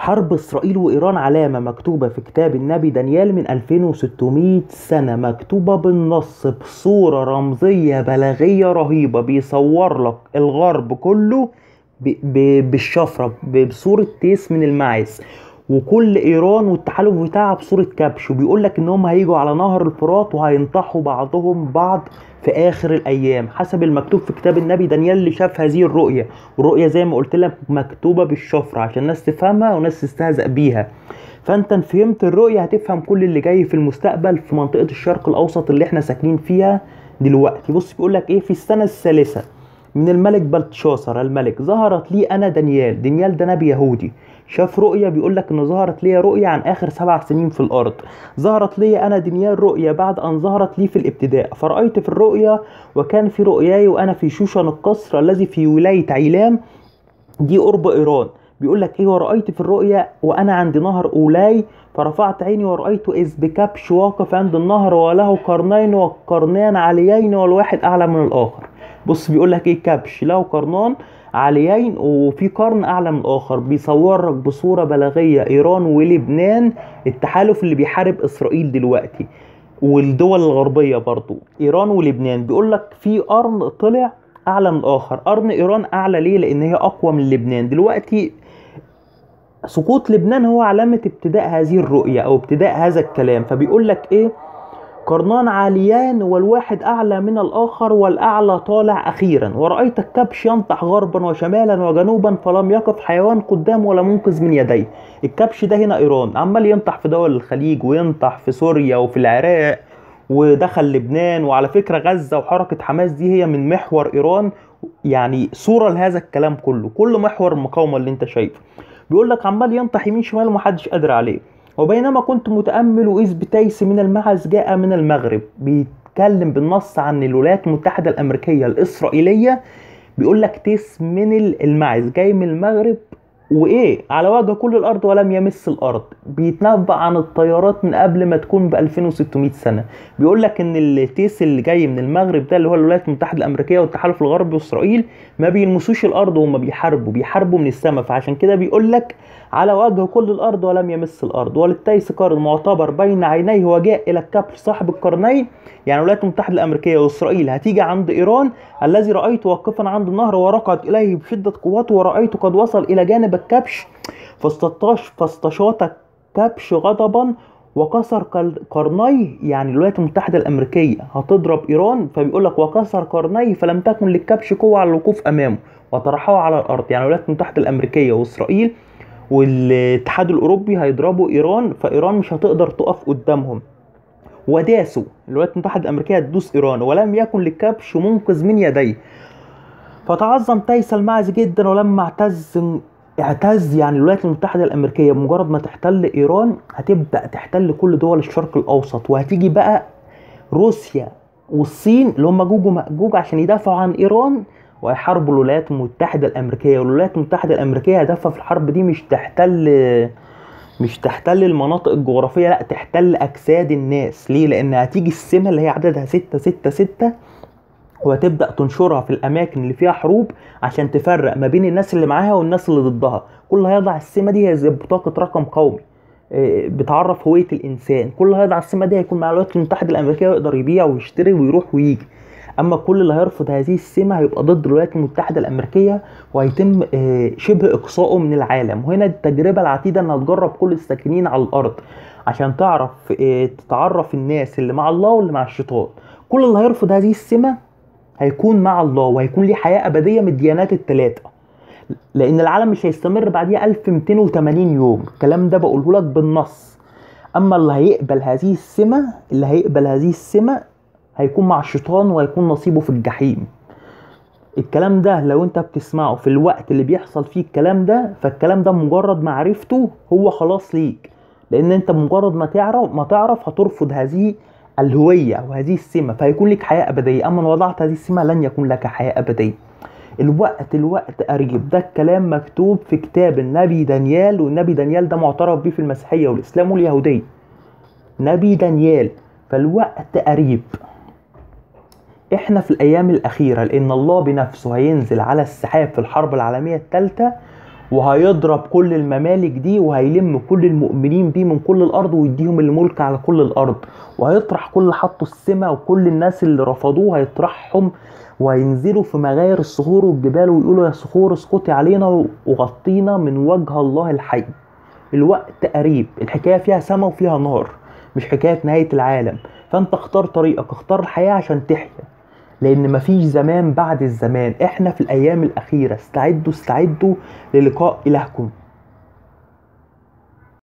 حرب إسرائيل وإيران علامة مكتوبة في كتاب النبي دانيال من 2600 سنة، مكتوبة بالنص بصورة رمزية بلاغية رهيبة. بيصور لك الغرب كله بالشفرة بصورة تيس من الماعز، وكل إيران والتحالف بتاعها بصورة كبش، وبيقول لك إنهم هيجوا على نهر الفرات وهينطحوا بعضهم بعض في آخر الأيام حسب المكتوب في كتاب النبي دانيال اللي شاف هذه الرؤية. والرؤية زي ما قلت لك مكتوبة بالشفرة عشان الناس تفهمها وناس تستهزأ بيها. فانت فهمت الرؤية هتفهم كل اللي جاي في المستقبل في منطقة الشرق الأوسط اللي احنا ساكنين فيها دلوقتي. بص بيقول لك ايه: في السنة الثالثة من الملك بلتشاصر الملك ظهرت لي انا دانيال. دانيال ده نبي يهودي، شاف رؤية. بيقول لك ان ظهرت لي رؤية عن اخر 7 سنين في الارض. ظهرت لي انا دانيال رؤية بعد ان ظهرت لي في الابتداء، فرأيت في الرؤيا وكان في رؤياي وانا في شوشن القصر الذي في ولاية عيلام دي قرب ايران. بيقول لك ايه: ورأيت في الرؤيا وانا عند نهر اولاي، فرفعت عيني ورأيت اذ بكبش واقف عند النهر وله قرنين والقرنان عاليين والواحد اعلى من الاخر. بص بيقول لك ايه: كبش له قرنان عاليين وفي قرن اعلى من الاخر. بيصور لك بصورة بلاغية ايران ولبنان، التحالف اللي بيحارب اسرائيل دلوقتي، والدول الغربية برضو ايران ولبنان. بيقول لك في قرن طلع اعلى من الاخر. قرن ايران اعلى ليه؟ لان هي اقوى من لبنان دلوقتي. سقوط لبنان هو علامة ابتداء هذه الرؤية او ابتداء هذا الكلام. فبيقول لك ايه: قرنان عاليان والواحد اعلى من الاخر والاعلى طالع اخيرا، ورأيت الكبش ينطح غربا وشمالا وجنوبا فلم يقف حيوان قدام ولا منقذ من يديه. الكبش ده هنا ايران، عمال ينطح في دول الخليج وينطح في سوريا وفي العراق ودخل لبنان. وعلى فكرة غزة وحركة حماس دي هي من محور ايران، يعني صورة لهذا الكلام كله، كل محور المقاومة اللي انت شايفه. بيقول لك عمال ينطح يمين شمال ومحدش قادر عليه. وبينما كنت متأمل إذ بتيس من المعز جاء من المغرب. بيتكلم بالنص عن الولايات المتحدة الأمريكية الإسرائيلية. بيقول لك تيس من المعز جاي من المغرب، وايه على وجه كل الارض ولم يمس الارض. بيتنبأ عن الطيارات من قبل ما تكون ب 2600 سنه. بيقول لك ان التيس اللي جاي من المغرب ده اللي هو الولايات المتحده الامريكيه والتحالف الغربي واسرائيل ما بيلمسوش الارض وهم بيحاربوا من السماء. فعشان كده بيقول لك على وجه كل الارض ولم يمس الارض. وللتيس قرن معتبر بين عينيه وجاء الى الكبش صاحب القرنين، يعني الولايات المتحده الامريكيه واسرائيل هتيجي عند ايران الذي رايته واقفا عند النهر وركض اليه بشده قوته، ورايته قد وصل الى جانب الكبش فاستشاط الكبش غضبا وكسر قرنيه. يعني الولايات المتحده الامريكيه هتضرب ايران، فبيقول لك وكسر قرنيه فلم تكن للكبش قوه على الوقوف امامه وطرحه على الارض. يعني الولايات المتحده الامريكيه واسرائيل والاتحاد الاوروبي هيضربوا ايران، فايران مش هتقدر تقف قدامهم. وداسوا الولايات المتحده الامريكيه تدوس ايران ولم يكن للكبش منقذ من يديه. فتعظم تيس المعز جدا، ولما اعتز يعني الولايات المتحده الامريكيه بمجرد ما تحتل ايران هتبدا تحتل كل دول الشرق الاوسط، وهتيجي بقى روسيا والصين اللي هم جوج ومأجوج عشان يدافعوا عن ايران ويحاربوا الولايات المتحده الامريكيه. والولايات المتحده الامريكيه هدفها في الحرب دي مش تحتل المناطق الجغرافيه، لا تحتل اجساد الناس. ليه؟ لان هتيجي السمه اللي هي عددها 666 وهتبدأ تنشرها في الأماكن اللي فيها حروب عشان تفرق ما بين الناس اللي معاها والناس اللي ضدها. كل هيضع السمة دي هي زي بطاقة رقم قومي بتعرف هوية الإنسان. كل هيضع السمة دي هيكون مع الولايات المتحدة الأمريكية ويقدر يبيع ويشتري ويروح ويجي. أما كل اللي هيرفض هذه السمة هيبقى ضد الولايات المتحدة الأمريكية وهيتم شبه إقصائه من العالم. وهنا التجربة العتيدة إنها تجرب كل الساكنين على الأرض عشان تعرف تتعرف الناس اللي مع الله واللي مع الشيطان. كل اللي هيرفض هذه السمة هيكون مع الله وهيكون ليه حياة أبدية من الديانات الثلاثة، لأن العالم مش هيستمر بعديها 1280 يوم. الكلام ده بقوله لك بالنص. أما اللي هيقبل هذه السمة هيكون مع الشيطان وهيكون نصيبه في الجحيم. الكلام ده لو انت بتسمعه في الوقت اللي بيحصل فيه الكلام ده، فالكلام ده مجرد معرفته هو خلاص ليك، لأن انت مجرد ما تعرف هترفض هذه الهوية وهذه السمة فهيكون لك حياة أبدية. أما وضعت هذه السمة لن يكون لك حياة أبدية. الوقت قريب. ده الكلام مكتوب في كتاب النبي دانيال، والنبي دانيال ده معترف به في المسيحية والإسلام واليهودية، نبي دانيال. فالوقت قريب. احنا في الأيام الأخيرة، لأن الله بنفسه هينزل على السحاب في الحرب العالمية الثالثة وهيضرب كل الممالك دي، وهيلم كل المؤمنين بيه من كل الارض، ويديهم الملك على كل الارض، وهيطرح كل اللي حطوا السما، وكل الناس اللي رفضوه هيطرحهم، وهينزلوا في مغاير الصخور والجبال ويقولوا يا صخور اسقطي علينا وغطينا من وجه الله الحي. الوقت قريب، الحكاية فيها سما وفيها نار، مش حكاية نهاية العالم. فانت اختار طريقك، اختار الحياة عشان تحيا، لان مفيش زمان بعد الزمان. احنا في الايام الاخيرة. استعدوا استعدوا للقاء الهكم.